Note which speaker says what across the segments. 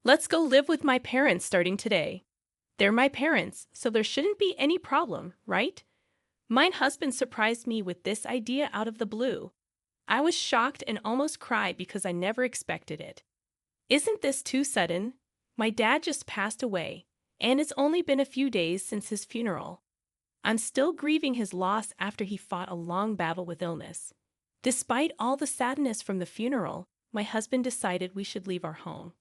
Speaker 1: Let's go live with my parents starting today. They're my parents, so there shouldn't be any problem, right? My husband surprised me with this idea out of the blue. I was shocked and almost cried because I never expected it. Isn't this too sudden? My dad just passed away, and it's only been a few days since his funeral. I'm still grieving his loss after he fought a long battle with illness. Despite all the sadness from the funeral, my husband decided we should leave our home.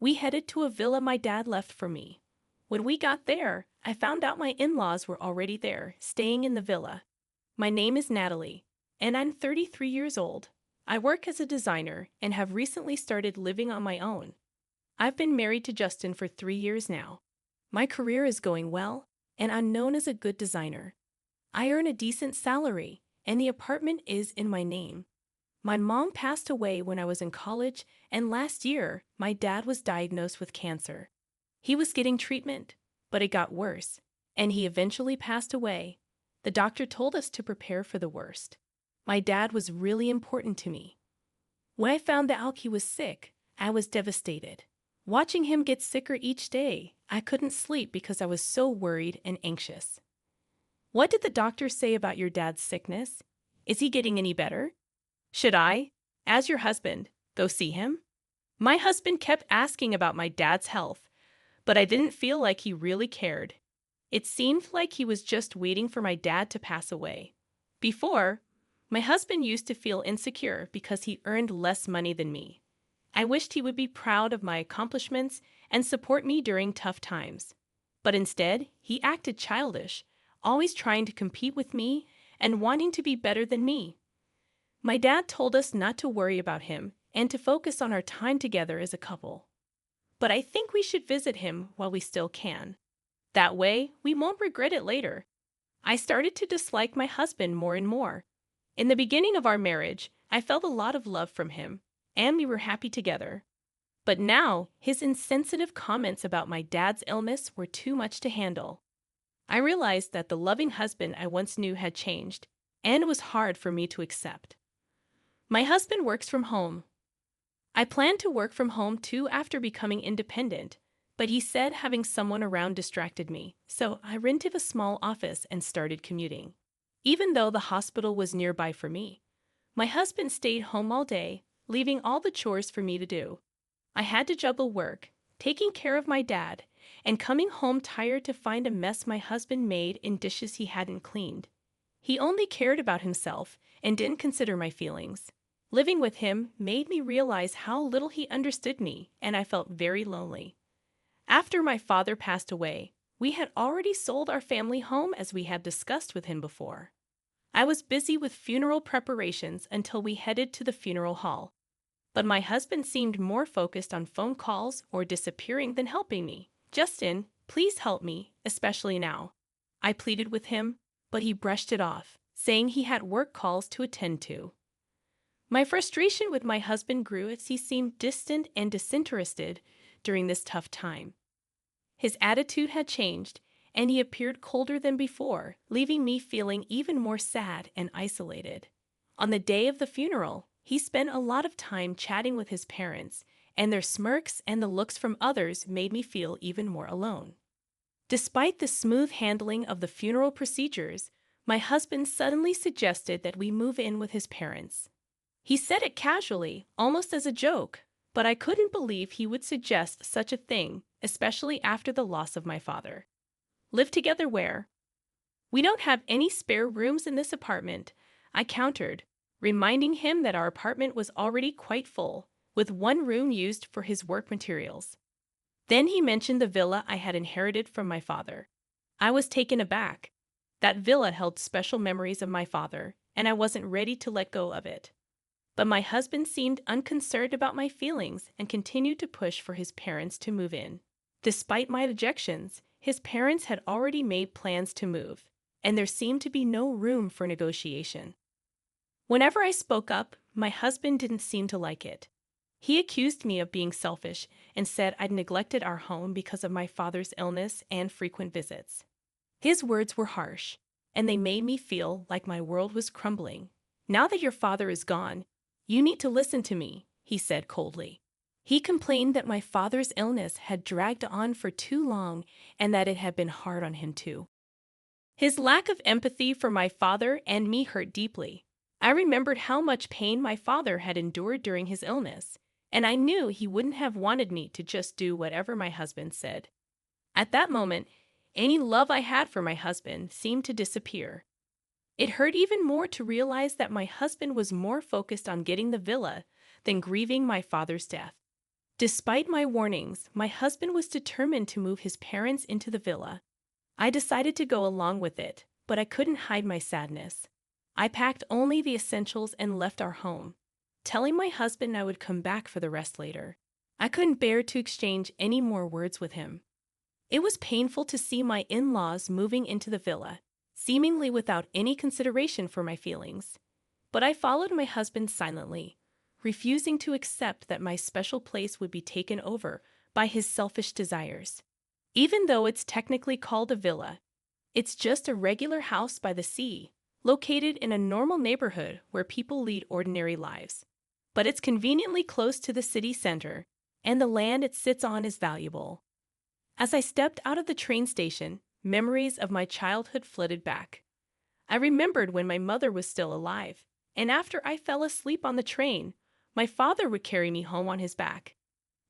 Speaker 1: We headed to a villa my dad left for me. When we got there, I found out my in-laws were already there, staying in the villa. My name is Natalie, and I'm 33 years old. I work as a designer and have recently started living on my own. I've been married to Justin for 3 years now. My career is going well, and I'm known as a good designer. I earn a decent salary, and the apartment is in my name. My mom passed away when I was in college, and last year, my dad was diagnosed with cancer. He was getting treatment, but it got worse, and he eventually passed away. The doctor told us to prepare for the worst. My dad was really important to me. When I found out he was sick, I was devastated. Watching him get sicker each day, I couldn't sleep because I was so worried and anxious. What did the doctor say about your dad's sickness? Is he getting any better? Should I, as your husband, go see him? My husband kept asking about my dad's health, but I didn't feel like he really cared. It seemed like he was just waiting for my dad to pass away. Before, my husband used to feel insecure because he earned less money than me. I wished he would be proud of my accomplishments and support me during tough times. But instead, he acted childish, always trying to compete with me and wanting to be better than me. My dad told us not to worry about him and to focus on our time together as a couple. But I think we should visit him while we still can. That way, we won't regret it later. I started to dislike my husband more and more. In the beginning of our marriage, I felt a lot of love from him, and we were happy together. But now, his insensitive comments about my dad's illness were too much to handle. I realized that the loving husband I once knew had changed, and it was hard for me to accept. My husband works from home. I planned to work from home too after becoming independent, but he said having someone around distracted me, so I rented a small office and started commuting. Even though the hospital was nearby for me, my husband stayed home all day, leaving all the chores for me to do. I had to juggle work, taking care of my dad, and coming home tired to find a mess my husband made in dishes he hadn't cleaned. He only cared about himself and didn't consider my feelings. Living with him made me realize how little he understood me, and I felt very lonely. After my father passed away, we had already sold our family home as we had discussed with him before. I was busy with funeral preparations until we headed to the funeral hall. But my husband seemed more focused on phone calls or disappearing than helping me. Justin, please help me, especially now. I pleaded with him, but he brushed it off, saying he had work calls to attend to. My frustration with my husband grew as he seemed distant and disinterested during this tough time. His attitude had changed, and he appeared colder than before, leaving me feeling even more sad and isolated. On the day of the funeral, he spent a lot of time chatting with his parents, and their smirks and the looks from others made me feel even more alone. Despite the smooth handling of the funeral procedures, my husband suddenly suggested that we move in with his parents. He said it casually, almost as a joke, but I couldn't believe he would suggest such a thing, especially after the loss of my father. Live together where? We don't have any spare rooms in this apartment, I countered, reminding him that our apartment was already quite full, with one room used for his work materials. Then he mentioned the villa I had inherited from my father. I was taken aback. That villa held special memories of my father, and I wasn't ready to let go of it. But my husband seemed unconcerned about my feelings and continued to push for his parents to move in. Despite my objections, his parents had already made plans to move, and there seemed to be no room for negotiation. Whenever I spoke up, my husband didn't seem to like it. He accused me of being selfish and said I'd neglected our home because of my father's illness and frequent visits. His words were harsh, and they made me feel like my world was crumbling. Now that your father is gone, you need to listen to me, he said coldly. He complained that my father's illness had dragged on for too long and that it had been hard on him too. His lack of empathy for my father and me hurt deeply. I remembered how much pain my father had endured during his illness, and I knew he wouldn't have wanted me to just do whatever my husband said. At that moment, any love I had for my husband seemed to disappear. It hurt even more to realize that my husband was more focused on getting the villa than grieving my father's death. Despite my warnings, my husband was determined to move his parents into the villa. I decided to go along with it, but I couldn't hide my sadness. I packed only the essentials and left our home, telling my husband I would come back for the rest later. I couldn't bear to exchange any more words with him. It was painful to see my in-laws moving into the villa, seemingly without any consideration for my feelings. But I followed my husband silently, refusing to accept that my special place would be taken over by his selfish desires. Even though it's technically called a villa, it's just a regular house by the sea, located in a normal neighborhood where people lead ordinary lives. But it's conveniently close to the city center, and the land it sits on is valuable. As I stepped out of the train station, memories of my childhood flooded back. I remembered when my mother was still alive, and after I fell asleep on the train, my father would carry me home on his back.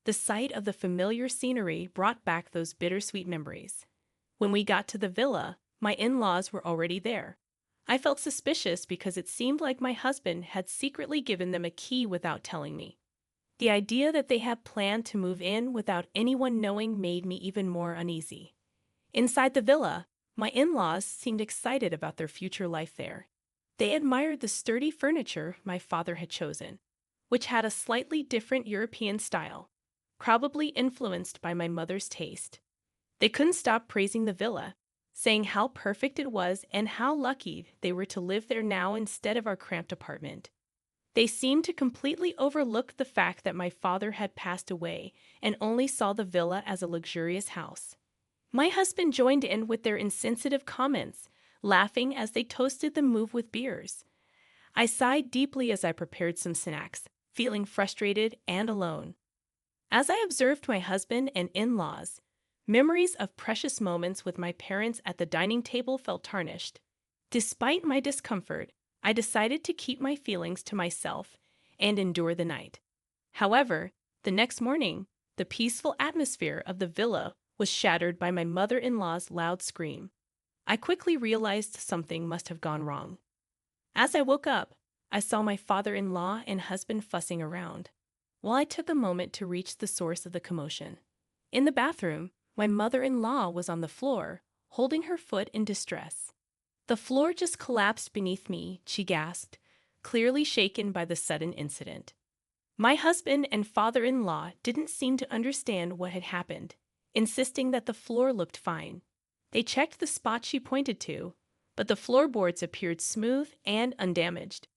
Speaker 1: The sight of the familiar scenery brought back those bittersweet memories. When we got to the villa, my in-laws were already there. I felt suspicious because it seemed like my husband had secretly given them a key without telling me. The idea that they had planned to move in without anyone knowing made me even more uneasy. Inside the villa, my in-laws seemed excited about their future life there. They admired the sturdy furniture my father had chosen, which had a slightly different European style, probably influenced by my mother's taste. They couldn't stop praising the villa, saying how perfect it was and how lucky they were to live there now instead of our cramped apartment. They seemed to completely overlook the fact that my father had passed away and only saw the villa as a luxurious house. My husband joined in with their insensitive comments, laughing as they toasted the move with beers. I sighed deeply as I prepared some snacks, feeling frustrated and alone. As I observed my husband and in-laws, memories of precious moments with my parents at the dining table felt tarnished. Despite my discomfort, I decided to keep my feelings to myself and endure the night. However, the next morning, the peaceful atmosphere of the villa was shattered by my mother-in-law's loud scream. I quickly realized something must have gone wrong. As I woke up, I saw my father-in-law and husband fussing around, while I took a moment to reach the source of the commotion. In the bathroom, my mother-in-law was on the floor, holding her foot in distress. "The floor just collapsed beneath me," she gasped, clearly shaken by the sudden incident. My husband and father-in-law didn't seem to understand what had happened, insisting that the floor looked fine. They checked the spot she pointed to, but the floorboards appeared smooth and undamaged.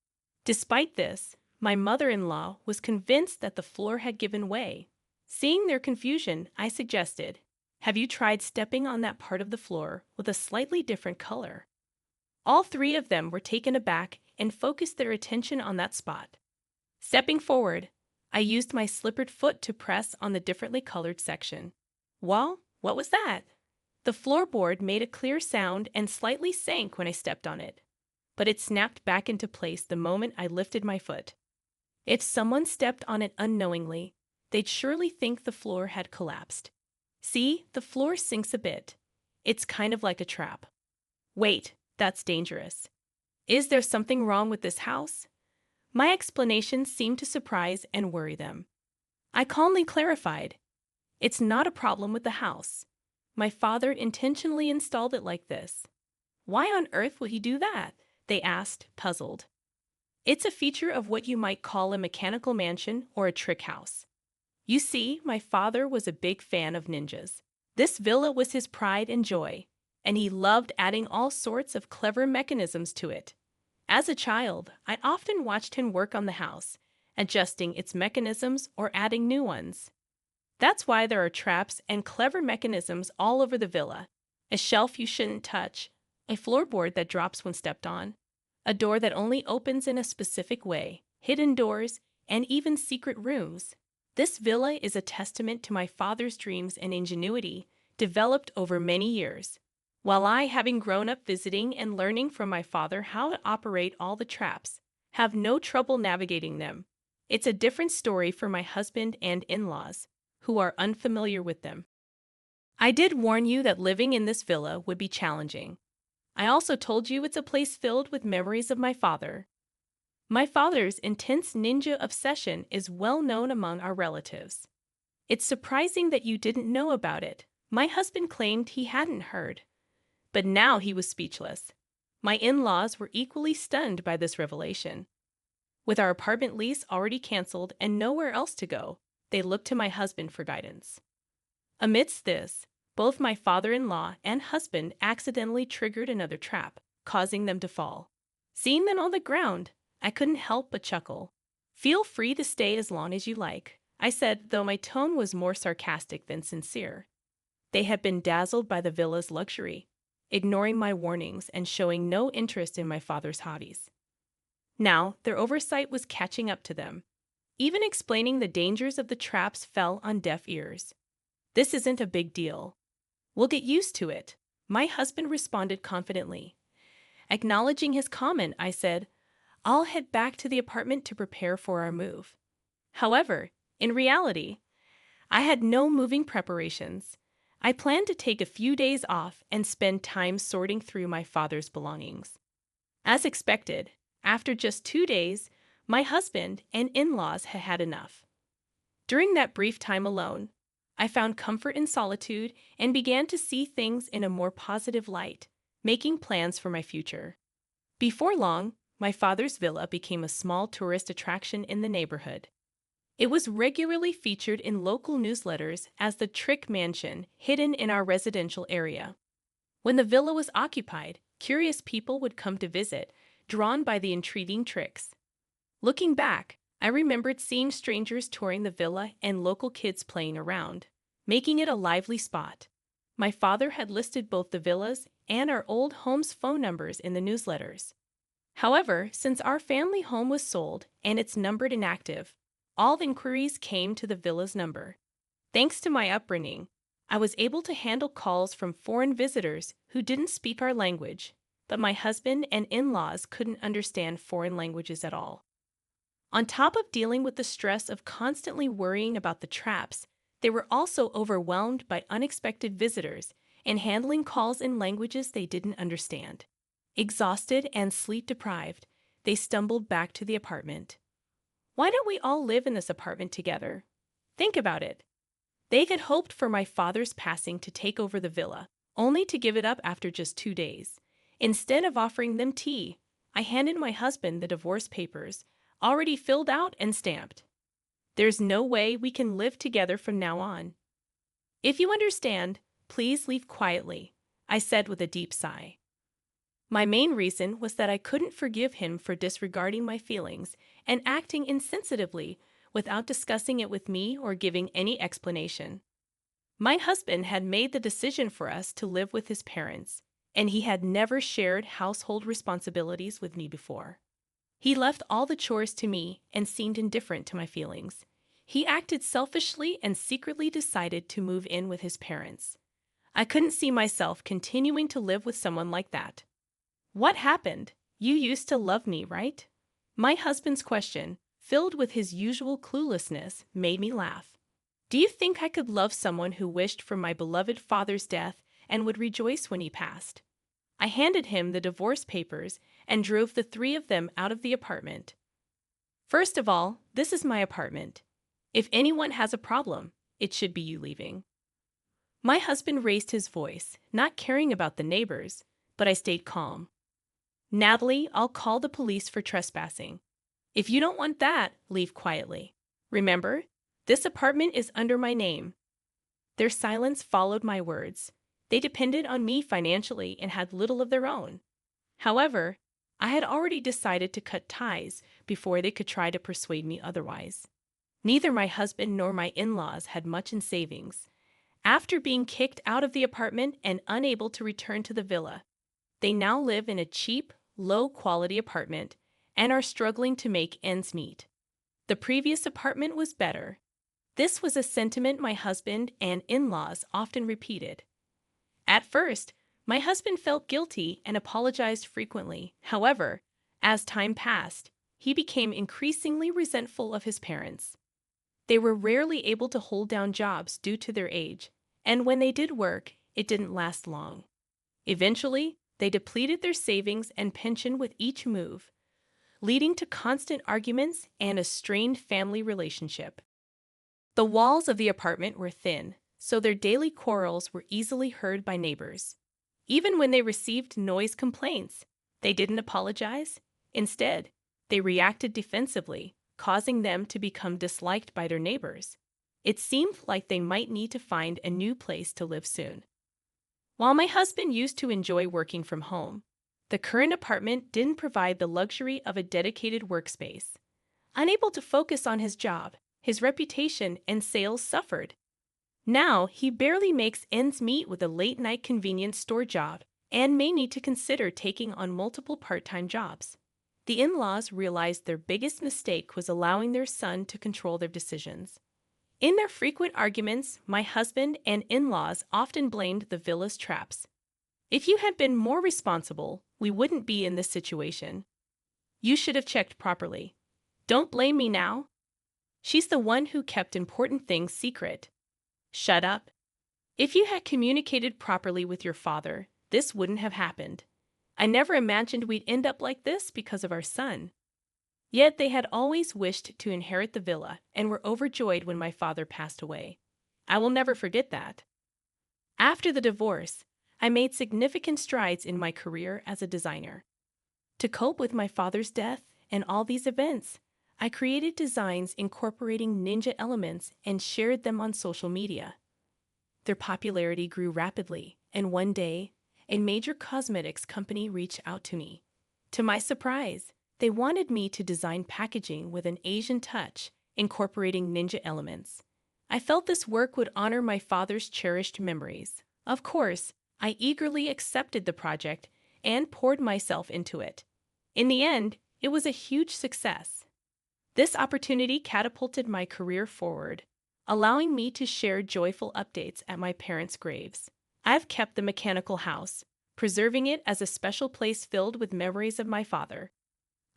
Speaker 1: Despite this, my mother-in-law was convinced that the floor had given way. Seeing their confusion, I suggested, "Have you tried stepping on that part of the floor with a slightly different color?" All three of them were taken aback and focused their attention on that spot. Stepping forward, I used my slippered foot to press on the differently colored section. Well, what was that? The floorboard made a clear sound and slightly sank when I stepped on it, but it snapped back into place the moment I lifted my foot. If someone stepped on it unknowingly, they'd surely think the floor had collapsed. See, the floor sinks a bit. It's kind of like a trap. Wait, that's dangerous. Is there something wrong with this house? My explanation seemed to surprise and worry them. I calmly clarified, "It's not a problem with the house. My father intentionally installed it like this." "Why on earth would he do that?" they asked, puzzled. "It's a feature of what you might call a mechanical mansion or a trick house. You see, my father was a big fan of ninjas. This villa was his pride and joy, and he loved adding all sorts of clever mechanisms to it. As a child, I often watched him work on the house, adjusting its mechanisms or adding new ones. That's why there are traps and clever mechanisms all over the villa. A shelf you shouldn't touch, a floorboard that drops when stepped on, a door that only opens in a specific way, hidden doors, and even secret rooms. This villa is a testament to my father's dreams and ingenuity, developed over many years. While I, having grown up visiting and learning from my father how to operate all the traps, have no trouble navigating them. It's a different story for my husband and in-laws, who are unfamiliar with them. I did warn you that living in this villa would be challenging. I also told you it's a place filled with memories of my father. My father's intense ninja obsession is well known among our relatives. It's surprising that you didn't know about it. My husband claimed he hadn't heard. But now he was speechless. My in-laws were equally stunned by this revelation. With our apartment lease already canceled and nowhere else to go, they looked to my husband for guidance. Amidst this, both my father-in-law and husband accidentally triggered another trap, causing them to fall. Seeing them on the ground, I couldn't help but chuckle. "Feel free to stay as long as you like," I said, though my tone was more sarcastic than sincere. They had been dazzled by the villa's luxury, ignoring my warnings and showing no interest in my father's hobbies. Now, their oversight was catching up to them. Even explaining the dangers of the traps fell on deaf ears. "This isn't a big deal. We'll get used to it," my husband responded confidently. Acknowledging his comment, I said, "I'll head back to the apartment to prepare for our move." However, in reality, I had no moving preparations. I planned to take a few days off and spend time sorting through my father's belongings. As expected, after just 2 days, my husband and in-laws had had enough. During that brief time alone, I found comfort in solitude and began to see things in a more positive light, making plans for my future. Before long, my father's villa became a small tourist attraction in the neighborhood. It was regularly featured in local newsletters as the trick mansion hidden in our residential area. When the villa was occupied, curious people would come to visit, drawn by the intriguing tricks. Looking back, I remembered seeing strangers touring the villa and local kids playing around, making it a lively spot. My father had listed both the villas and our old home's phone numbers in the newsletters. However, since our family home was sold and it's numbered inactive, all inquiries came to the villa's number. Thanks to my upbringing, I was able to handle calls from foreign visitors who didn't speak our language, but my husband and in-laws couldn't understand foreign languages at all. On top of dealing with the stress of constantly worrying about the traps, they were also overwhelmed by unexpected visitors and handling calls in languages they didn't understand. Exhausted and sleep-deprived, they stumbled back to the apartment. "Why don't we all live in this apartment together? Think about it." They had hoped for my father's passing to take over the villa, only to give it up after just 2 days. Instead of offering them tea, I handed my husband the divorce papers, already filled out and stamped. "There's no way we can live together from now on. If you understand, please leave quietly," I said with a deep sigh. My main reason was that I couldn't forgive him for disregarding my feelings and acting insensitively without discussing it with me or giving any explanation. My husband had made the decision for us to live with his parents, and he had never shared household responsibilities with me before. He left all the chores to me and seemed indifferent to my feelings. He acted selfishly and secretly decided to move in with his parents. I couldn't see myself continuing to live with someone like that. "What happened? You used to love me, right?" My husband's question, filled with his usual cluelessness, made me laugh. "Do you think I could love someone who wished for my beloved father's death and would rejoice when he passed?" I handed him the divorce papers and drove the 3 of them out of the apartment. "First of all, this is my apartment. If anyone has a problem, it should be you leaving." My husband raised his voice, not caring about the neighbors, but I stayed calm. "Natalie, I'll call the police for trespassing. If you don't want that, leave quietly. Remember, this apartment is under my name." Their silence followed my words. They depended on me financially and had little of their own. However, I had already decided to cut ties before they could try to persuade me otherwise. Neither my husband nor my in-laws had much in savings. After being kicked out of the apartment and unable to return to the villa, they now live in a cheap, low-quality apartment and are struggling to make ends meet. The previous apartment was better. This was a sentiment my husband and in-laws often repeated. At first, my husband felt guilty and apologized frequently. However, as time passed, he became increasingly resentful of his parents. They were rarely able to hold down jobs due to their age, and when they did work, it didn't last long. Eventually, they depleted their savings and pension with each move, leading to constant arguments and a strained family relationship. The walls of the apartment were thin, so their daily quarrels were easily heard by neighbors. Even when they received noise complaints, they didn't apologize. Instead, they reacted defensively, causing them to become disliked by their neighbors. It seemed like they might need to find a new place to live soon. While my husband used to enjoy working from home, the current apartment didn't provide the luxury of a dedicated workspace. Unable to focus on his job, his reputation and sales suffered. Now, he barely makes ends meet with a late-night convenience store job and may need to consider taking on multiple part-time jobs. The in-laws realized their biggest mistake was allowing their son to control their decisions. In their frequent arguments, my husband and in-laws often blamed the villa's traps. "If you had been more responsible, we wouldn't be in this situation. You should have checked properly. Don't blame me now. She's the one who kept important things secret. Shut up. If you had communicated properly with your father, this wouldn't have happened. I never imagined we'd end up like this because of our son." Yet they had always wished to inherit the villa and were overjoyed when my father passed away. I will never forget that. After the divorce, I made significant strides in my career as a designer. To cope with my father's death and all these events, I created designs incorporating ninja elements and shared them on social media. Their popularity grew rapidly, and one day, a major cosmetics company reached out to me. To my surprise, they wanted me to design packaging with an Asian touch, incorporating ninja elements. I felt this work would honor my father's cherished memories. Of course, I eagerly accepted the project and poured myself into it. In the end, it was a huge success. This opportunity catapulted my career forward, allowing me to share joyful updates at my parents' graves. I've kept the mechanical house, preserving it as a special place filled with memories of my father.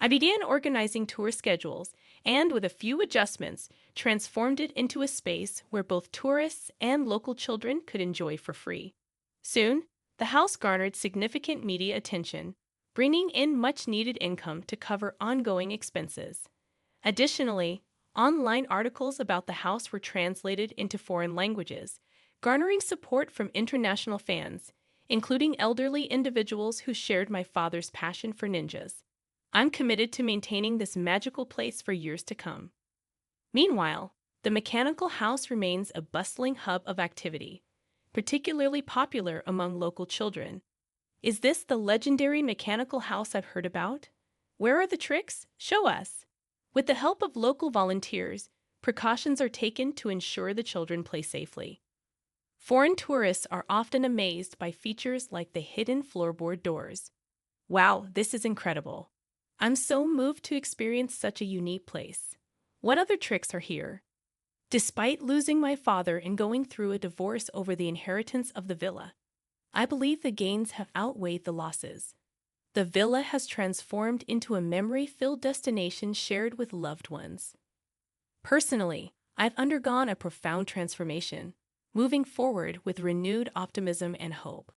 Speaker 1: I began organizing tour schedules and, with a few adjustments, transformed it into a space where both tourists and local children could enjoy for free. Soon, the house garnered significant media attention, bringing in much-needed income to cover ongoing expenses. Additionally, online articles about the house were translated into foreign languages, garnering support from international fans, including elderly individuals who shared my father's passion for ninjas. I'm committed to maintaining this magical place for years to come. Meanwhile, the mechanical house remains a bustling hub of activity, particularly popular among local children. Is this the legendary mechanical house I've heard about? Where are the tricks? Show us. With the help of local volunteers, precautions are taken to ensure the children play safely. Foreign tourists are often amazed by features like the hidden floorboard doors. Wow, this is incredible. I'm so moved to experience such a unique place. What other tricks are here? Despite losing my father and going through a divorce over the inheritance of the villa, I believe the gains have outweighed the losses. The villa has transformed into a memory-filled destination shared with loved ones. Personally, I've undergone a profound transformation, moving forward with renewed optimism and hope.